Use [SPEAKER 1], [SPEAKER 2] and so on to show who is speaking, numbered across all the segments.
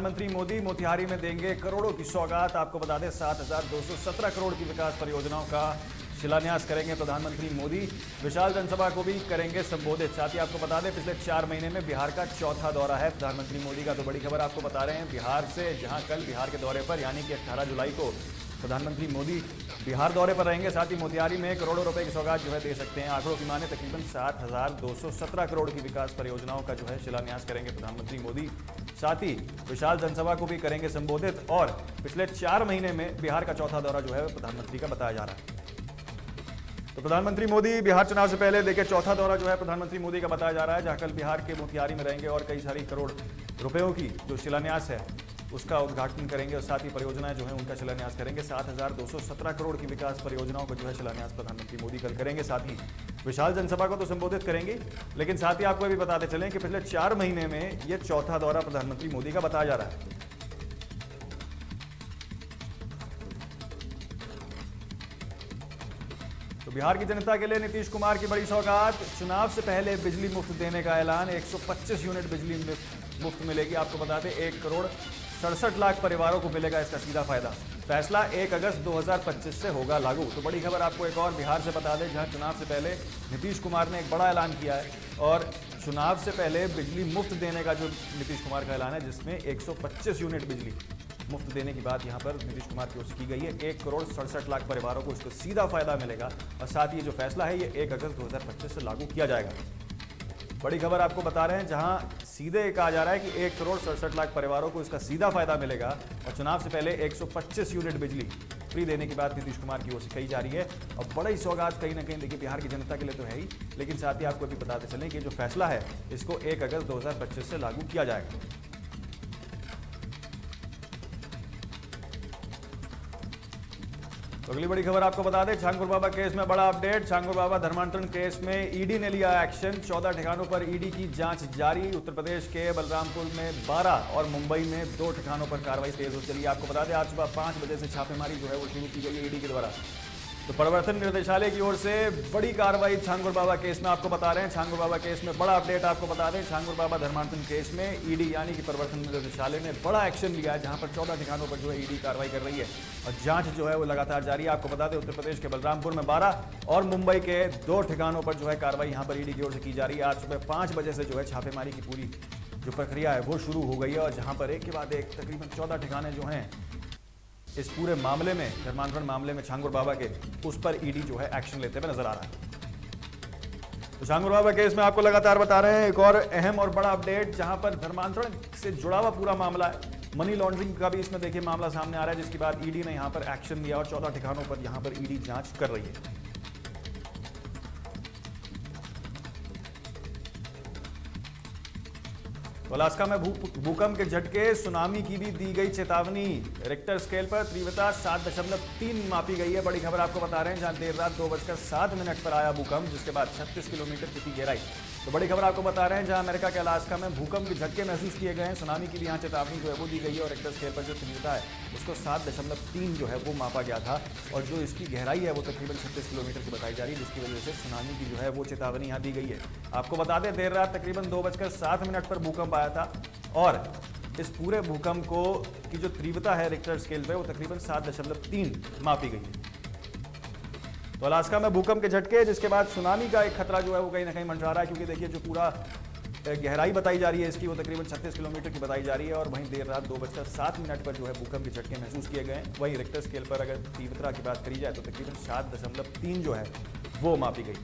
[SPEAKER 1] प्रधानमंत्री मोदी मोतिहारी में देंगे करोड़ों की सौगात। आपको बता दें 7,217 करोड़ की विकास परियोजनाओं का शिलान्यास करेंगे प्रधानमंत्री मोदी। विशाल जनसभा को भी करेंगे संबोधित। साथ ही आपको बता दें पिछले 4 महीने में बिहार का चौथा दौरा है प्रधानमंत्री मोदी का। तो बड़ी खबर आपको बता रहे हैं बिहार से, जहां कल बिहार के दौरे पर यानी कि 18 जुलाई को प्रधानमंत्री मोदी बिहार दौरे पर रहेंगे। साथ ही मोतिहारी में करोड़ों रुपए की सौगात जो है दे सकते हैं। आंकड़ों की माने तकरीबन 7,217 करोड़ की विकास परियोजनाओं का जो है शिलान्यास करेंगे प्रधानमंत्री मोदी। साथ ही विशाल जनसभा को भी करेंगे संबोधित। और पिछले 4 महीने में बिहार का चौथा दौरा जो है प्रधानमंत्री का बताया जा रहा है। तो प्रधानमंत्री मोदी बिहार चुनाव से पहले देखिए चौथा दौरा जो है प्रधानमंत्री मोदी का बताया जा रहा है, जहां कल बिहार के मोतिहारी में रहेंगे और कई सारी करोड़ रुपयों की जो शिलान्यास है उसका उद्घाटन करेंगे और साथ ही परियोजनाएं जो है उनका शिलान्यास करेंगे। 7,217 करोड़ की विकास परियोजनाओं का जो है शिलान्यास प्रधानमंत्री मोदी कल करेंगे। साथ ही विशाल जनसभा को तो संबोधित करेंगे, लेकिन साथ ही आपको भी बताते चलें कि पिछले 4 महीने में यह चौथा दौरा प्रधानमंत्री मोदी का बताया जा रहा है। तो बिहार की जनता के लिए नीतीश कुमार की बड़ी सौगात। चुनाव से पहले बिजली मुफ्त देने का ऐलान। 125 यूनिट बिजली मुफ्त मिलेगी। आपको बता दें 1,67,00,000 परिवारों को मिलेगा इसका सीधा फायदा। फैसला 1 अगस्त 2025 से होगा लागू। तो बड़ी खबर आपको एक और बिहार से बता दें, जहां चुनाव से पहले नीतीश कुमार ने एक बड़ा ऐलान किया है और चुनाव से पहले बिजली मुफ्त देने का जो नीतीश कुमार का ऐलान है, जिसमें 125 यूनिट बिजली मुफ्त देने की बात यहां पर नीतीश कुमार की ओर से की गई है। 1,67,00,000 परिवारों को इसको सीधा फायदा मिलेगा और साथ ही जो फैसला है ये 1 अगस्त 2025 से लागू किया जाएगा। बड़ी खबर आपको बता रहे हैं, जहां सीधे कहा जा रहा है कि 1,67,00,000 परिवारों को इसका सीधा फायदा मिलेगा और चुनाव से पहले 125 यूनिट बिजली फ्री देने की बात नीतीश कुमार की ओर से कही जा रही है। और बड़ी सौगात कहीं ना कहीं देखिए बिहार की जनता के लिए तो है ही, लेकिन साथ ही आपको भी बताते चलें कि जो फैसला है इसको 1 अगस्त 2025 से लागू किया जाएगा। तो अगली बड़ी खबर आपको बता दें, छांगुर बाबा केस में बड़ा अपडेट। छांगुर बाबा धर्मांतरण केस में ईडी ने लिया एक्शन। 14 ठिकानों पर ईडी की जांच जारी। उत्तर प्रदेश के बलरामपुर में 12 और मुंबई में 2 ठिकानों पर कार्रवाई तेज हो चली है। आपको बता दें आज सुबह 5 बजे से छापेमारी जो है वो शुरू की गई है ईडी के द्वारा। तो प्रवर्तन निदेशालय की ओर से बड़ी कार्रवाई छांगुर बाबा केस में आपको बता रहे हैं। छांगुर बाबा केस में बड़ा अपडेट आपको बता दें, छांगुर बाबा धर्मांतरण केस में ईडी यानी कि प्रवर्तन निदेशालय ने बड़ा एक्शन लिया है, जहां पर 14 ठिकानों पर जो है ईडी कार्रवाई कर रही है और जांच जो है वो लगातार जारी है। आपको बता दें उत्तर प्रदेश के बलरामपुर में 12 और मुंबई के 2 ठिकानों पर जो है कार्रवाई यहां पर ईडी की ओर से की जा रही है। आज सुबह 5 बजे से जो है छापेमारी की पूरी जो प्रक्रिया है वो शुरू हो गई है और जहां पर एक के बाद एक तकरीबन 14 ठिकाने जो हैं इस पूरे मामले में, धर्मांतरण मामले में छांगुर बाबा के, उस पर ईडी जो है एक्शन लेते हुए नजर आ रहा है। तो छांगुर बाबा केस में आपको लगातार बता रहे हैं एक और अहम और बड़ा अपडेट, जहां पर धर्मांतरण से जुड़ा हुआ पूरा मामला है। मनी लॉन्ड्रिंग का भी इसमें देखिए मामला सामने आ रहा है, जिसके बाद ईडी ने यहां पर एक्शन लिया और 14 ठिकानों पर यहां पर ईडी जांच कर रही है। अलास्का में भूकंप के झटके, सुनामी की भी दी गई चेतावनी। रिक्टर स्केल पर तीव्रता 7.3 मापी गई है। बड़ी खबर आपको बता रहे हैं, जहां देर रात 2:07 पर आया भूकंप, जिसके बाद 36 किलोमीटर की गहराई। तो बड़ी खबर आपको बता रहे हैं, जहां अमेरिका के अलास्का में भूकंप के झटके महसूस किए गए हैं। सुनामी की भी यहाँ चेतावनी जो है वो दी गई है और रिक्टर स्केल पर जो तीव्रता है उसको 7.3 जो है वो मापा गया था और जो इसकी गहराई है वो तकरीबन 36 किलोमीटर की बताई जा रही है, जिसकी वजह से सुनामी की जो है वो चेतावनी यहाँ दी गई है। आपको बता दें देर रात तकरीबन 2:07 पर भूकंप आया था और इस पूरे भूकंप को की जो तीव्रता है रिक्टर स्केल पे वो तकरीबन 7.3 मापी गई है। तो अलास्का में भूकंप के झटके, जिसके बाद सुनामी का एक खतरा जो है वो कहीं ना कहीं मंडरा रहा है, क्योंकि देखिए जो पूरा गहराई बताई जा रही है इसकी वो तकरीबन 36 किलोमीटर की बताई जा रही है और वहीं देर रात 2:07 पर जो है भूकंप के झटके महसूस किए गए हैं। वहीं रिक्टर स्केल पर अगर तीव्रता की बात करी जाए तो तकरीबन 7.3 जो है वो मापी गई।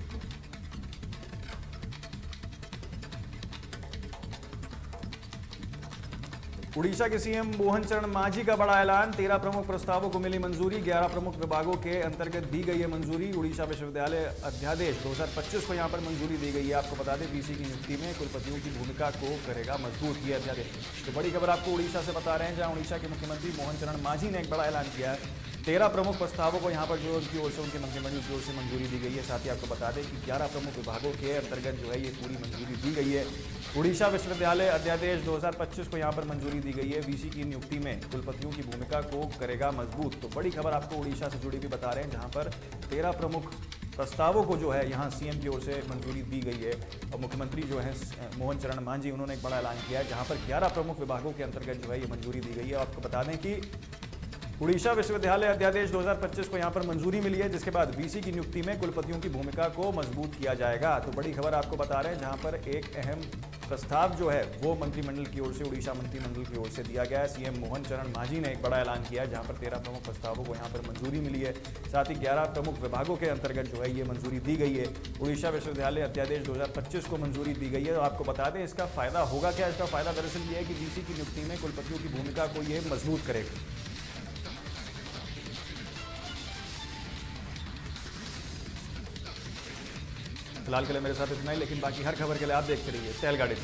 [SPEAKER 1] उड़ीसा के सीएम मोहन चरण मांझी का बड़ा ऐलान। 13 प्रमुख प्रस्तावों को मिली मंजूरी। 11 प्रमुख विभागों के अंतर्गत दी गई है मंजूरी। उड़ीसा विश्वविद्यालय अध्यादेश 2025 को यहां पर मंजूरी दी गई है। आपको बता दें वीसी की नियुक्ति में कुलपतियों की भूमिका को करेगा मजबूत ये अध्यादेश। तो बड़ी खबर आपको उड़ीसा से बता रहे हैं, जहां उड़ीसा के मुख्यमंत्री मोहन चरण मांझी ने एक बड़ा ऐलान किया है। 13 प्रमुख प्रस्तावों को यहां पर जो उनकी ओर से उनके मंत्रिमंडल की ओर से मंजूरी दी गई है। साथ ही आपको बता दें कि 11 प्रमुख विभागों के अंतर्गत जो है ये पूरी मंजूरी दी गई है। उड़ीसा विश्वविद्यालय अध्यादेश 2025 को यहां पर मंजूरी दी गई है। वीसी की नियुक्ति में कुलपतियों की भूमिका को करेगा मजबूत। तो बड़ी खबर आपको उड़ीसा से जुड़ी भी बता रहे हैं, जहां पर 13 प्रमुख प्रस्तावों को जो है यहाँ सीएम की ओर से मंजूरी दी गई है। और मुख्यमंत्री जो है मोहन चरण मांझी, उन्होंने एक बड़ा ऐलान किया है जहाँ पर 11 प्रमुख विभागों के अंतर्गत जो है ये मंजूरी दी गई है। आपको बता दें कि उड़ीसा विश्वविद्यालय अध्यादेश 2025 को यहां पर मंजूरी मिली है, जिसके बाद वीसी की नियुक्ति में कुलपतियों की भूमिका को मजबूत किया जाएगा। तो बड़ी खबर आपको बता रहे हैं, जहां पर एक अहम प्रस्ताव जो है वो मंत्रिमंडल की ओर से, उड़ीसा मंत्रिमंडल की ओर से दिया गया है। सीएम मोहन चरण मांझी ने एक बड़ा ऐलान किया है, जहां पर 13 प्रमुख प्रस्तावों को यहां पर मंजूरी मिली है। साथ ही 11 प्रमुख विभागों के अंतर्गत जो है ये मंजूरी दी गई है। उड़ीसा विश्वविद्यालय अध्यादेश 2025 को मंजूरी दी गई है। तो आपको बता दें इसका फायदा होगा क्या। इसका फायदा दरअसल ये है कि वीसी की नियुक्ति में कुलपतियों की भूमिका को ये मजबूत करेगा। फिलहाल के लिए मेरे साथ इतना ही, लेकिन बाकी हर खबर के लिए आप देखते रहिए टहलगाड़ी।